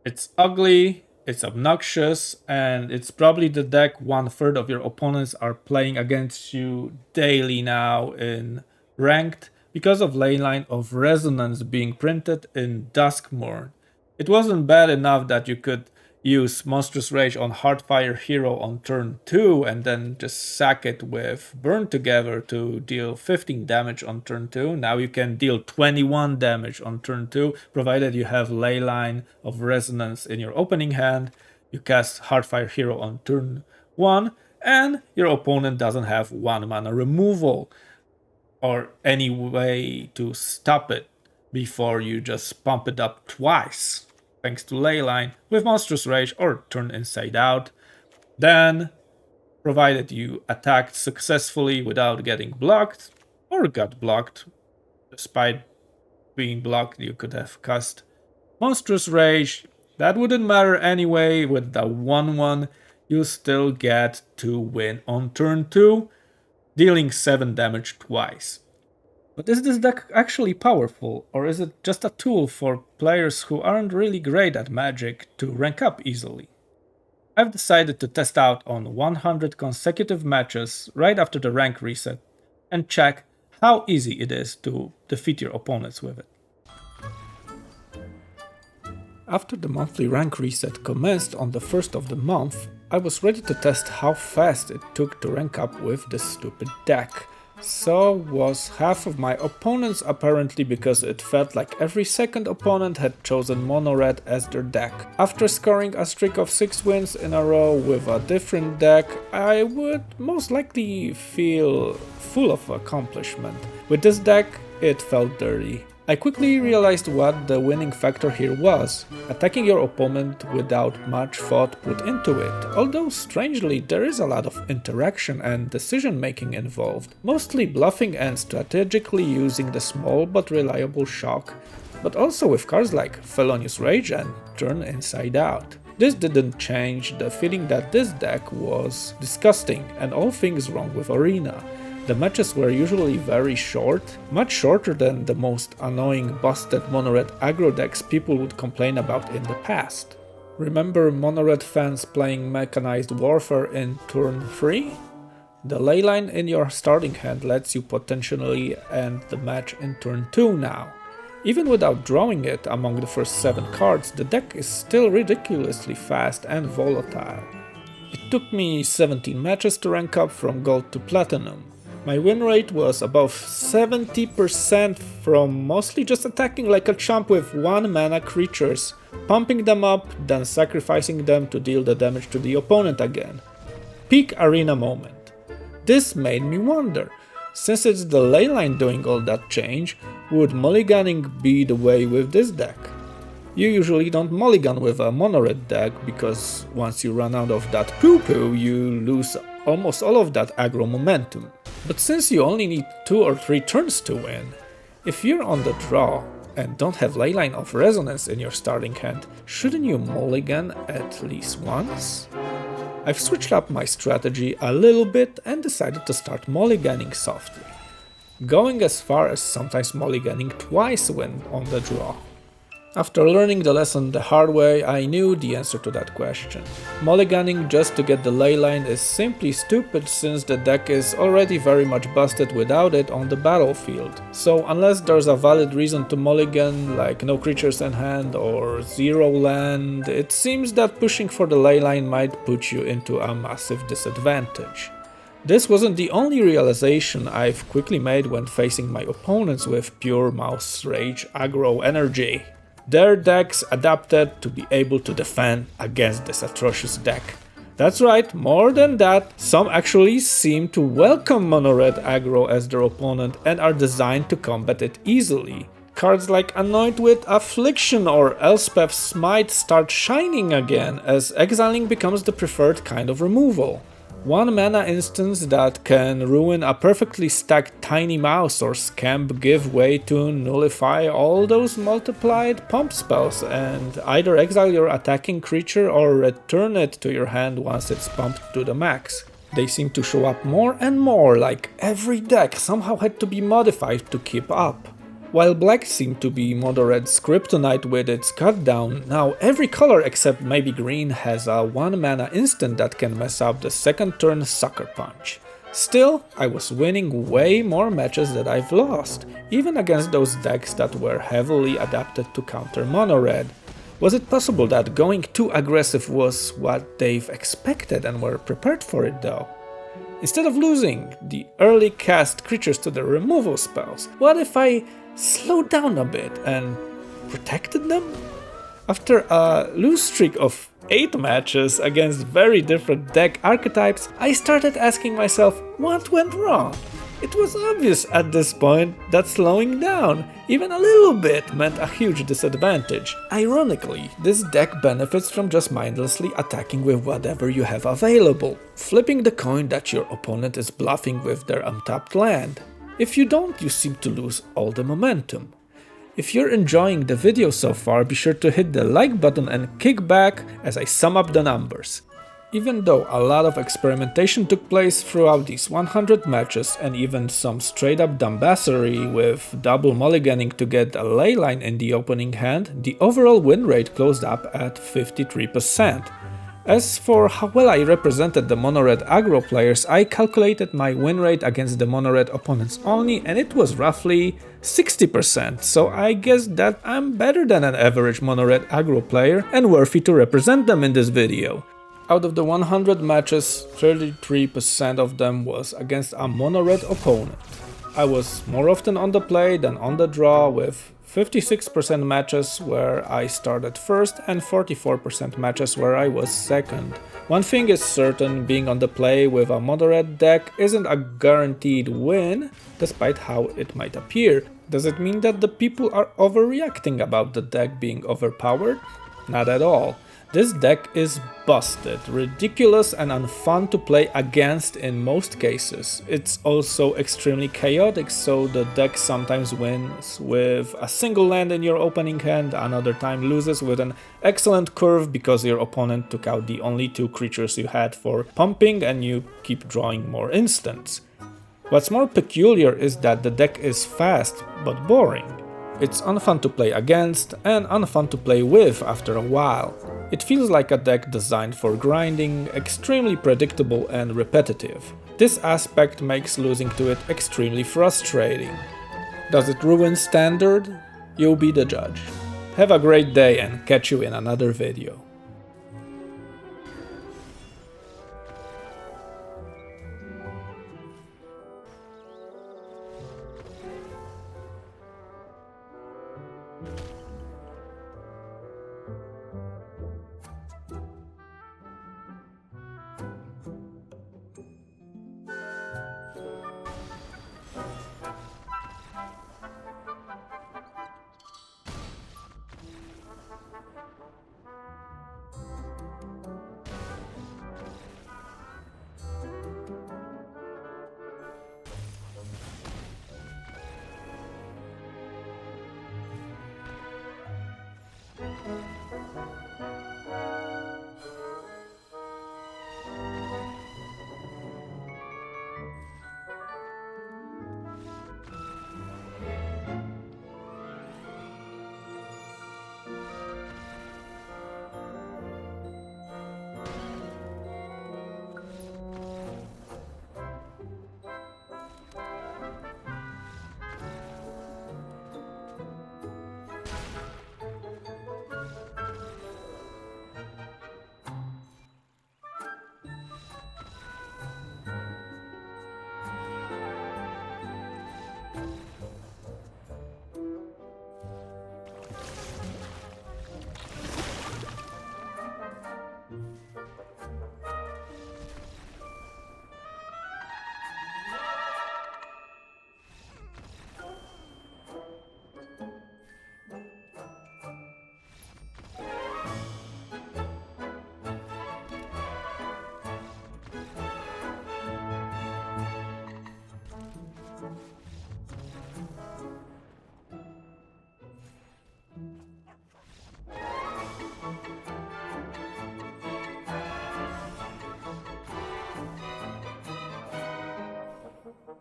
It's ugly, it's obnoxious, and it's probably the deck 1/3 of your opponents are playing against you daily now in ranked because of Leyline of Resonance being printed in Duskmourn. It wasn't bad enough that you could use Monstrous Rage on Heartfire Hero on turn 2 and then just sack it with Burn Together to deal 15 damage on turn 2. Now you can deal 21 damage on turn 2, provided you have Leyline of Resonance in your opening hand. You cast Heartfire Hero on turn 1, and your opponent doesn't have 1 mana removal or any way to stop it before you just pump it up twice, thanks to Leyline with Monstrous Rage or Turn Inside Out. Then, provided you attacked successfully without getting blocked, or got blocked, despite being blocked, you could have cast Monstrous Rage. That wouldn't matter anyway. With the 1/1, you still get to win on turn 2, dealing 7 damage twice. But is this deck actually powerful, or is it just a tool for players who aren't really great at Magic to rank up easily? I've decided to test out on 100 consecutive matches right after the rank reset and check how easy it is to defeat your opponents with it. After the monthly rank reset commenced on the first of the month, I was ready to test how fast it took to rank up with this stupid deck. So was half of my opponents, apparently, because it felt like every second opponent had chosen mono-red as their deck. After scoring a streak of 6 wins in a row with a different deck, I would most likely feel full of accomplishment. With this deck, it felt dirty. I quickly realized what the winning factor here was: attacking your opponent without much thought put into it. Although strangely, there is a lot of interaction and decision making involved, mostly bluffing and strategically using the small but reliable shock, but also with cards like Felonious Rage and Turn Inside Out. This didn't change the feeling that this deck was disgusting and all things wrong with Arena. The matches were usually very short, much shorter than the most annoying busted mono-red aggro decks people would complain about in the past. Remember mono-red fans playing Mechanized Warfare in turn 3? The Leyline in your starting hand lets you potentially end the match in turn 2 now. Even without drawing it among the first 7 cards, the deck is still ridiculously fast and volatile. It took me 17 matches to rank up from gold to platinum. My win rate was above 70% from mostly just attacking like a chump with 1 mana creatures, pumping them up, then sacrificing them to deal the damage to the opponent again. Peak arena moment. This made me wonder, since it's the Leyline doing all that change, would mulliganing be the way with this deck? You usually don't mulligan with a mono-red deck because once you run out of that poo-poo, you lose almost all of that aggro momentum. But since you only need 2 or 3 turns to win, if you're on the draw and don't have Leyline of Resonance in your starting hand, shouldn't you mulligan at least once? I've switched up my strategy a little bit and decided to start mulliganing softly, going as far as sometimes mulliganing twice when on the draw. After learning the lesson the hard way, I knew the answer to that question. Mulliganing just to get the Leyline is simply stupid since the deck is already very much busted without it on the battlefield. So unless there's a valid reason to mulligan, like no creatures in hand or 0 land, it seems that pushing for the Leyline might put you into a massive disadvantage. This wasn't the only realization I've quickly made when facing my opponents with pure mouse rage aggro energy. Their decks adapted to be able to defend against this atrocious deck. That's right, more than that, some actually seem to welcome mono-red aggro as their opponent and are designed to combat it easily. Cards like Anoint with Affliction or Elspeth's Smite start shining again as exiling becomes the preferred kind of removal. 1 mana instance that can ruin a perfectly stacked Tiny Mouse or Scamp give way to nullify all those multiplied pump spells and either exile your attacking creature or return it to your hand once it's pumped to the max. They seem to show up more and more, like every deck somehow had to be modified to keep up. While black seemed to be monored's kryptonite with its cut down, now every color except maybe green has a 1 mana instant that can mess up the second turn Sucker Punch. Still, I was winning way more matches that I've lost, even against those decks that were heavily adapted to counter mono-red. Was it possible that going too aggressive was what they've expected and were prepared for it though? Instead of losing the early cast creatures to the removal spells, what if I slowed down a bit and protected them? After a loose streak of 8 matches against very different deck archetypes, I started asking myself what went wrong. It was obvious at this point that slowing down, even a little bit, meant a huge disadvantage. Ironically, this deck benefits from just mindlessly attacking with whatever you have available, flipping the coin that your opponent is bluffing with their untapped land. If you don't, you seem to lose all the momentum. If you're enjoying the video so far, be sure to hit the like button and kick back as I sum up the numbers. Even though a lot of experimentation took place throughout these 100 matches and even some straight up dumbassery with double mulliganing to get a Leyline in the opening hand, the overall win rate closed up at 53%. As for how well I represented the mono-red aggro players, I calculated my win rate against the mono-red opponents only and it was roughly 60%, so I guess that I'm better than an average mono-red aggro player and worthy to represent them in this video. Out of the 100 matches, 33% of them was against a mono-red opponent. I was more often on the play than on the draw, with 56% matches where I started first and 44% matches where I was second. One thing is certain, being on the play with a mono-red deck isn't a guaranteed win, despite how it might appear. Does it mean that the people are overreacting about the deck being overpowered? Not at all. This deck is busted, ridiculous and unfun to play against in most cases. It's also extremely chaotic, so the deck sometimes wins with a single land in your opening hand, another time loses with an excellent curve because your opponent took out the only 2 creatures you had for pumping and you keep drawing more instants. What's more peculiar is that the deck is fast but boring. It's unfun to play against and unfun to play with after a while. It feels like a deck designed for grinding, extremely predictable and repetitive. This aspect makes losing to it extremely frustrating. Does it ruin Standard? You'll be the judge. Have a great day and catch you in another video.